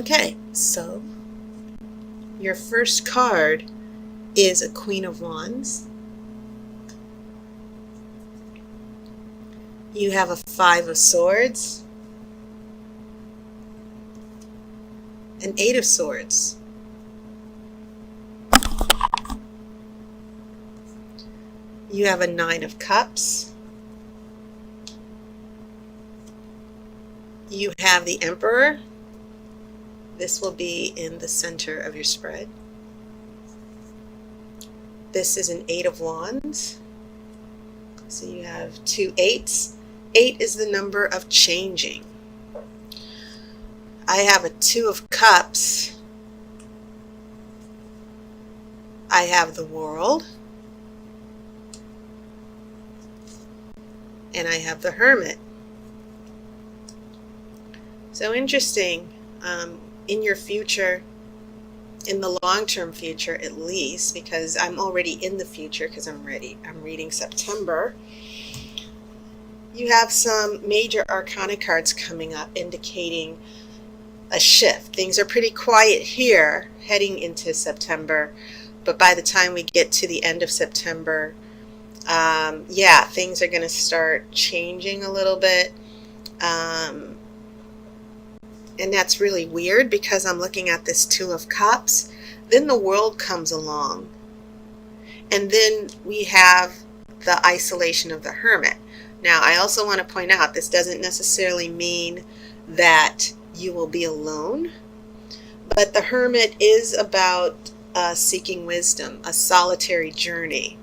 Okay, so your first card is a Queen of Wands. You have a Five of Swords, an Eight of Swords. You have a Nine of Cups. You have the Emperor. This will be in the center of your spread. This is an Eight of Wands. So you have two eights. 8 is the number of changing. I have a Two of Cups. I have the World. And I have the Hermit. So interesting. In your future, in the long-term future at least, because I'm already in the future because I'm reading September, you have some major arcana cards coming up indicating a shift. Things are pretty quiet here heading into September, but by the time we get to the end of September, yeah, things are going to start changing a little bit. And that's really weird because I'm looking at this Two of Cups. Then the World comes along. And then we have the isolation of the Hermit. Now, I also want to point out this doesn't necessarily mean that you will be alone. But the Hermit is about seeking wisdom, a solitary journey.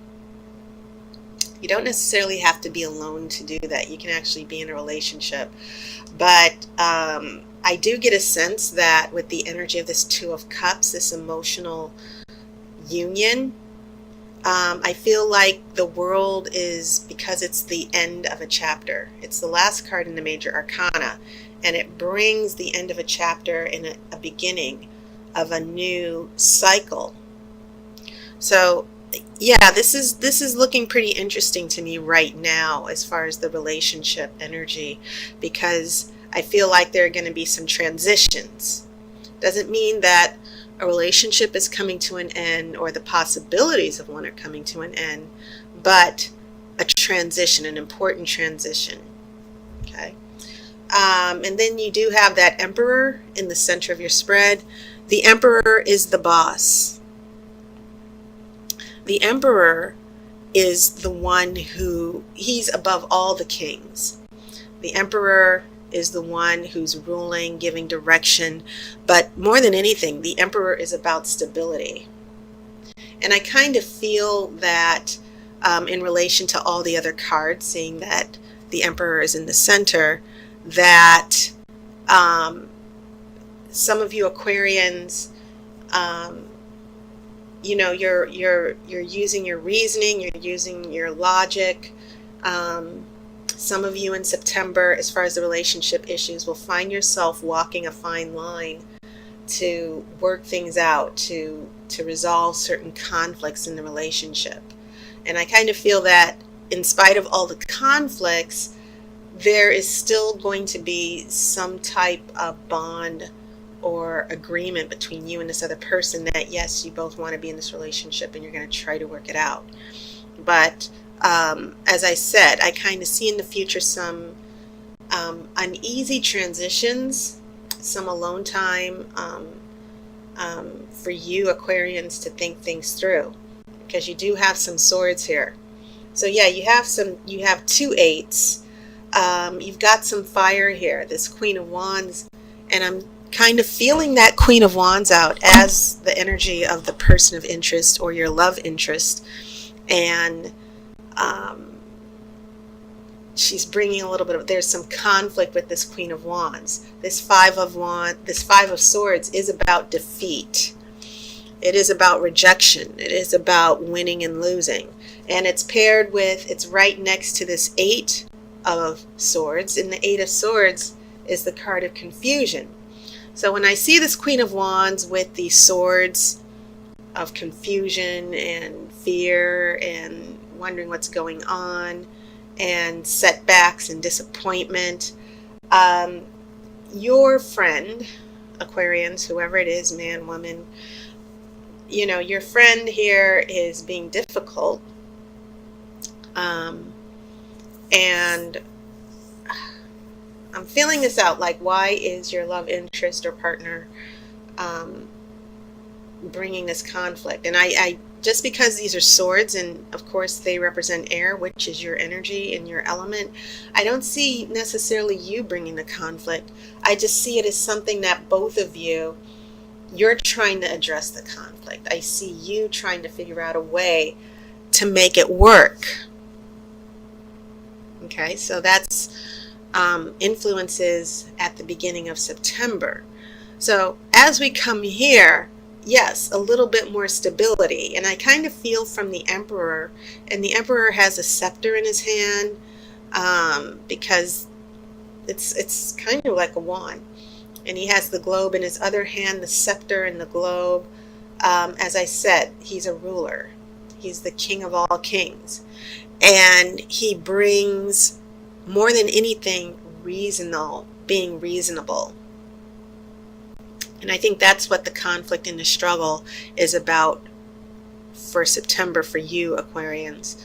You don't necessarily have to be alone to do that. You can actually be in a relationship. But I do get a sense that with the energy of this Two of Cups, this emotional union, I feel like the World is, because it's the end of a chapter. It's the last card in the major arcana, and it brings the end of a chapter and a beginning of a new cycle. So yeah, this is looking pretty interesting to me right now as far as the relationship energy, because I feel like there are going to be some transitions. Doesn't mean that a relationship is coming to an end or the possibilities of one are coming to an end, but a transition, an important transition. Okay. And then you do have that Emperor in the center of your spread. The Emperor is the boss. The Emperor is the one who, he's above all the kings. The Emperor is the one who's ruling, giving direction, but more than anything, the Emperor is about stability. And I kind of feel that in relation to all the other cards, seeing that the Emperor is in the center, that some of you Aquarians, you know, you're using your reasoning, you're using your logic. Some of you in September, as far as the relationship issues, will find yourself walking a fine line to work things out, to resolve certain conflicts in the relationship. And I kind of feel that in spite of all the conflicts, there is still going to be some type of bond or agreement between you and this other person that, yes, you both want to be in this relationship and you're going to try to work it out. But as I said, I kind of see in the future some uneasy transitions, some alone time for you Aquarians to think things through, because you do have some swords here. So yeah, you have two eights. You've got some fire here, this Queen of Wands, and I'm kind of feeling that Queen of Wands out as the energy of the person of interest or your love interest. And she's bringing a little bit of, there's some conflict with this Queen of Wands. This Five of Swords is about defeat. It is about rejection. It is about winning and losing. And it's paired with, it's right next to this Eight of Swords. And the Eight of Swords is the card of confusion. So when I see this Queen of Wands with the swords of confusion and fear and wondering what's going on and setbacks and disappointment, your friend, Aquarians, whoever it is, man, woman, your friend here is being difficult. And I'm feeling this out, like, why is your love interest or partner bringing this conflict? And I just because these are swords, and of course they represent air, which is your energy and your element, I don't see necessarily you bringing the conflict. I just see it as something that both of you're trying to address the conflict. I see you trying to figure out a way to make it work. Okay, so that's influences at the beginning of September. So as we come here, yes, a little bit more stability. And I kind of feel from the Emperor, and the Emperor has a scepter in his hand, because it's kind of like a wand. And he has the globe in his other hand, the scepter and the globe. As I said, he's a ruler. He's the king of all kings. And he brings, more than anything, being reasonable. And I think that's what the conflict and the struggle is about for September for you, Aquarians.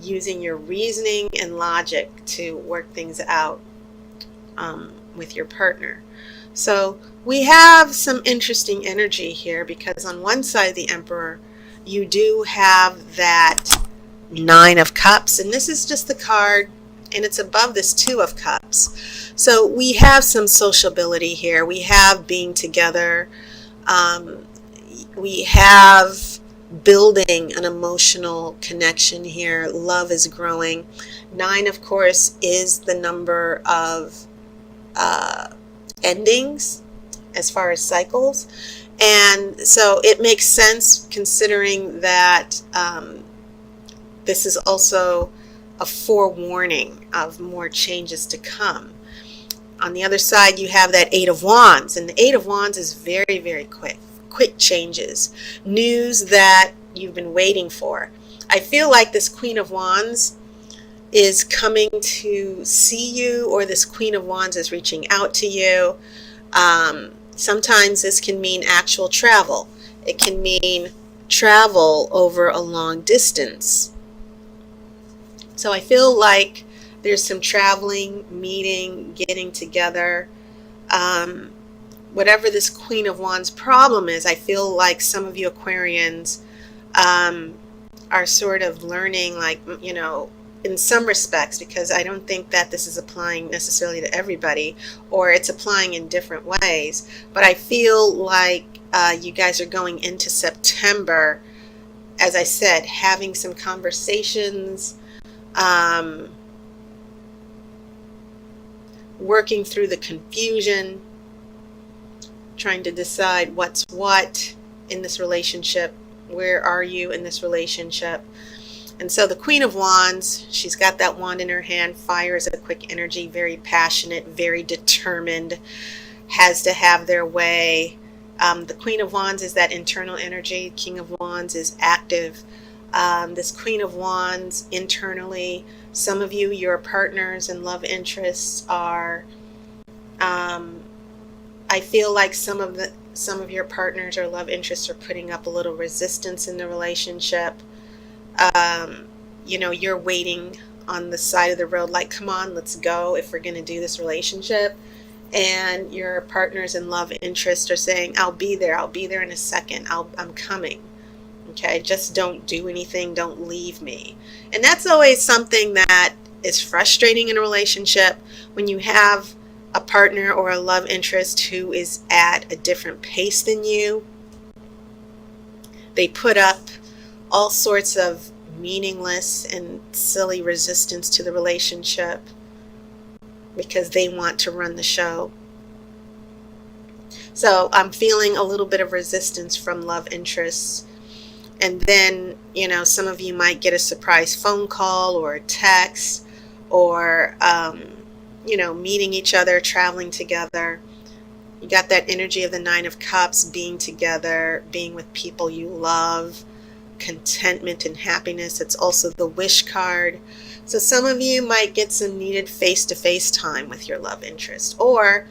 Using your reasoning and logic to work things out with your partner. So we have some interesting energy here, because on one side of the Emperor, you do have that Nine of Cups, and this is just the card, and it's above this Two of Cups. So we have some sociability here. We have being together. We have building an emotional connection here. Love is growing. 9, of course, is the number of endings as far as cycles. And so it makes sense, considering that this is also a forewarning of more changes to come. On the other side, you have that 8 of Wands, and the 8 of Wands is very, very quick changes, news that you've been waiting for. I feel like this Queen of Wands is coming to see you, or this Queen of Wands is reaching out to you. Sometimes this can mean actual travel. It can mean travel over a long distance. So I feel like there's some traveling, meeting, getting together. Whatever this Queen of Wands problem is, I feel like some of you Aquarians are sort of learning, like, in some respects, because I don't think that this is applying necessarily to everybody, or it's applying in different ways. But I feel like you guys are going into September, as I said, having some conversations, working through the confusion, trying to decide what's what in this relationship. Where are you in this relationship? And so the Queen of Wands, she's got that wand in her hand. Fire is a quick energy, very passionate, very determined, has to have their way. The Queen of Wands is that internal energy. King of Wands is active. This Queen of Wands internally, some of you, your partners and love interests are, I feel like some of your partners or love interests are putting up a little resistance in the relationship. You're waiting on the side of the road, like, come on, let's go if we're going to do this relationship. And your partners in love interest are saying, I'll be there in a second, I'm coming. Okay, just don't do anything, don't leave me. And that's always something that is frustrating in a relationship, when you have a partner or a love interest who is at a different pace than you. They put up all sorts of meaningless and silly resistance to the relationship because they want to run the show. So I'm feeling a little bit of resistance from love interests. And then, some of you might get a surprise phone call or a text, or, meeting each other, traveling together. You got that energy of the 9 of Cups, being together, being with people you love, contentment and happiness. It's also the Wish card. So some of you might get some needed face-to-face time with your love interest, or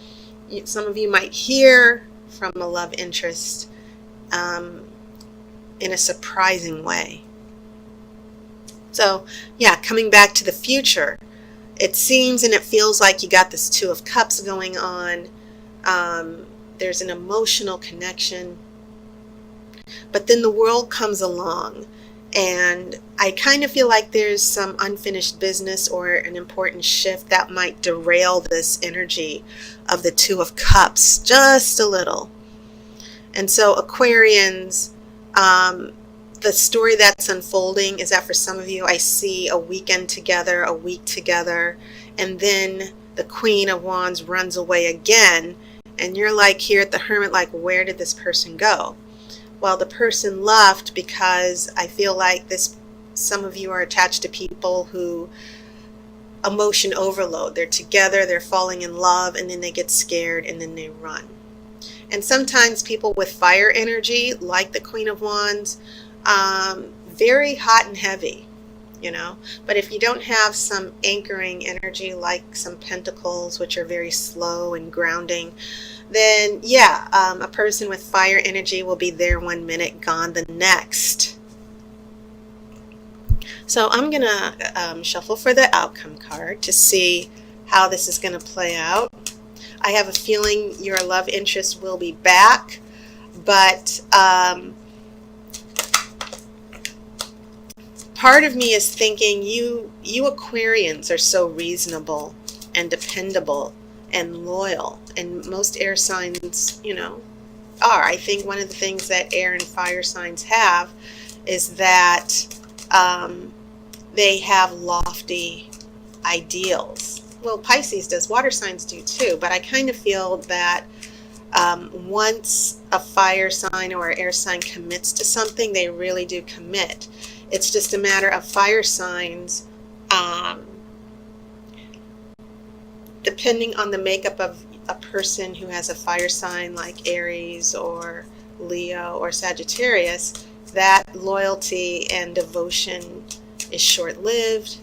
some of you might hear from a love interest in a surprising way. So yeah, coming back to the future, it seems and it feels like you got this Two of Cups going on. There's an emotional connection. But then the world comes along, and I kind of feel like there's some unfinished business or an important shift that might derail this energy of the Two of Cups just a little. And so Aquarians, the story that's unfolding is that for some of you, I see a weekend together, a week together, and then the Queen of Wands runs away again, and you're like here at the Hermit, like, where did this person go? Well, the person left because I feel like some of you are attached to people who emotion overload. They're together, they're falling in love, and then they get scared, and then they run. And sometimes people with fire energy, like the Queen of Wands, very hot and heavy, you know. But if you don't have some anchoring energy like some Pentacles, which are very slow and grounding, then yeah, a person with fire energy will be there 1 minute, gone the next. So I'm going to shuffle for the outcome card to see how this is going to play out. I have a feeling your love interest will be back, but part of me is thinking you Aquarians are so reasonable and dependable and loyal, and most air signs, you know, are. I think one of the things that air and fire signs have is that they have lofty ideals. Well, Pisces does, water signs do too, but I kind of feel that once a fire sign or air sign commits to something, they really do commit. It's just a matter of fire signs, depending on the makeup of a person who has a fire sign like Aries or Leo or Sagittarius, that loyalty and devotion is short-lived.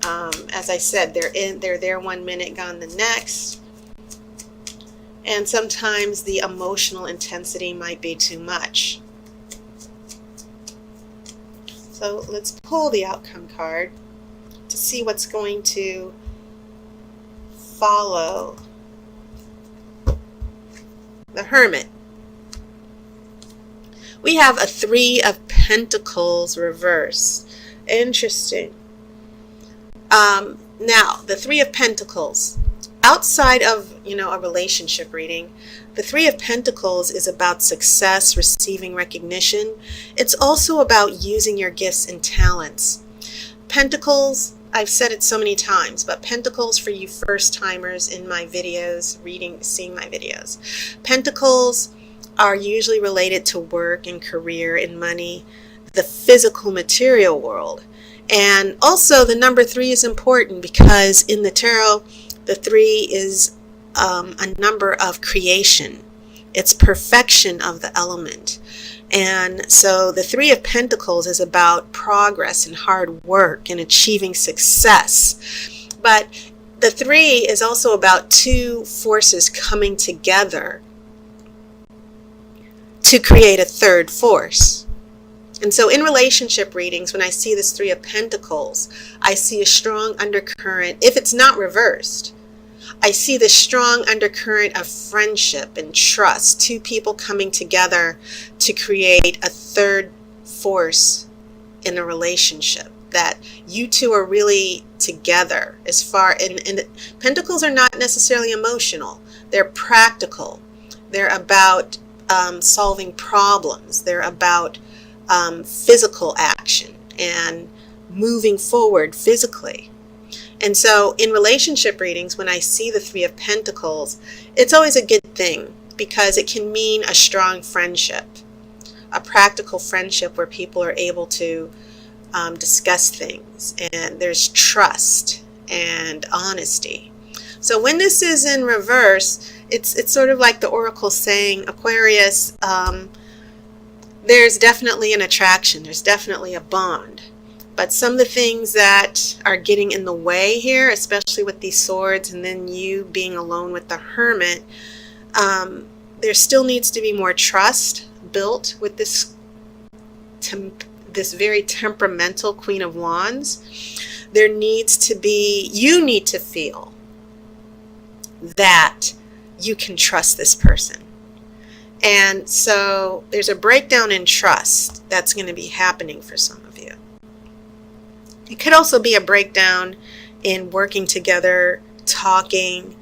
As I said, they're there 1 minute, gone the next. And sometimes the emotional intensity might be too much. So let's pull the outcome card to see what's going to follow the Hermit. We have a Three of Pentacles reverse. Interesting. Now, the Three of Pentacles, outside of, you know, a relationship reading, the Three of Pentacles is about success, receiving recognition. It's also about using your gifts and talents. Pentacles, I've said it so many times, but Pentacles, for you first timers in my videos, seeing my videos, Pentacles are usually related to work and career and money, the physical material world. And also the number 3 is important because in the tarot, the 3 is a number of creation. It's perfection of the element. And so the Three of Pentacles is about progress and hard work and achieving success. But the 3 is also about two forces coming together to create a third force. And so in relationship readings, when I see this Three of Pentacles, I see a strong undercurrent. If it's not reversed, I see this strong undercurrent of friendship and trust, two people coming together to create a third force in a relationship, that you two are really together as far, and Pentacles are not necessarily emotional. They're practical. They're about solving problems. They're about physical action and moving forward physically. And so in relationship readings, when I see the Three of Pentacles, it's always a good thing because it can mean a strong friendship, a practical friendship where people are able to discuss things, and there's trust and honesty. So when this is in reverse, it's sort of like the Oracle saying, Aquarius, there's definitely an attraction, there's definitely a bond. But some of the things that are getting in the way here, especially with these swords and then you being alone with the Hermit, there still needs to be more trust built with this very temperamental Queen of Wands. There needs to be, you need to feel that you can trust this person. And so there's a breakdown in trust that's going to be happening for some of you. It could also be a breakdown in working together, talking.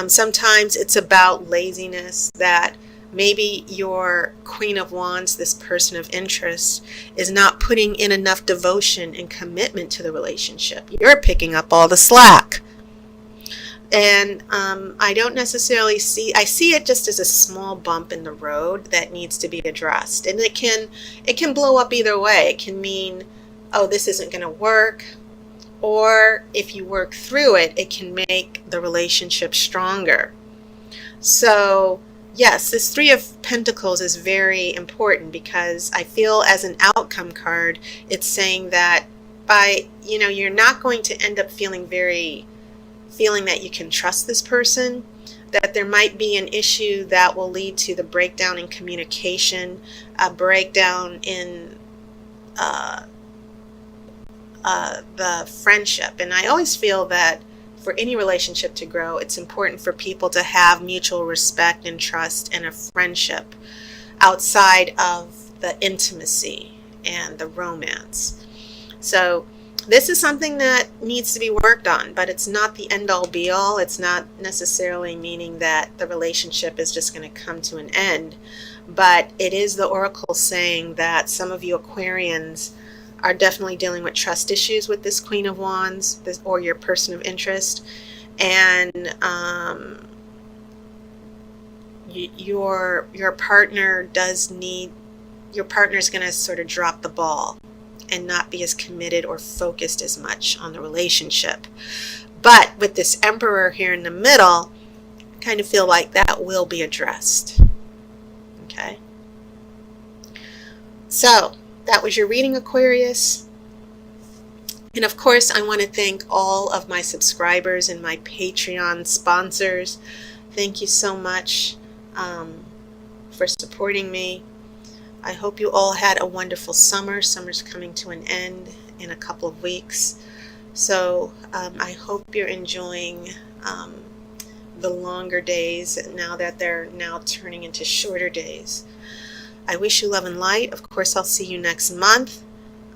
Sometimes it's about laziness, that maybe your Queen of Wands, this person of interest, is not putting in enough devotion and commitment to the relationship. You're picking up all the slack. And I don't necessarily I see it just as a small bump in the road that needs to be addressed. And it can blow up either way. It can mean, oh, this isn't going to work. Or if you work through it, it can make the relationship stronger. So yes, this Three of Pentacles is very important, because I feel as an outcome card, it's saying that you're not going to end up feeling that you can trust this person, that there might be an issue that will lead to the breakdown in communication, a breakdown in the friendship. And I always feel that for any relationship to grow, it's important for people to have mutual respect and trust and a friendship outside of the intimacy and the romance. So this is something that needs to be worked on, but it's not the end-all be-all. It's not necessarily meaning that the relationship is just going to come to an end, but it is the oracle saying that some of you Aquarians are definitely dealing with trust issues with this Queen of Wands, or your person of interest, and your partner is going to sort of drop the ball and not be as committed or focused as much on the relationship. But with this Emperor here in the middle, I kind of feel like that will be addressed. Okay? So that was your reading, Aquarius. And of course, I want to thank all of my subscribers and my Patreon sponsors. Thank you so much for supporting me. I hope you all had a wonderful summer. Summer's coming to an end in a couple of weeks. So I hope you're enjoying the longer days now that they're now turning into shorter days. I wish you love and light. Of course, I'll see you next month.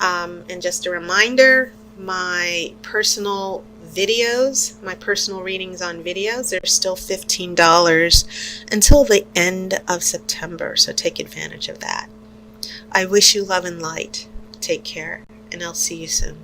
And just a reminder, my personal videos, my personal readings on videos, they're still $15 until the end of September. So take advantage of that. I wish you love and light. Take care, and I'll see you soon.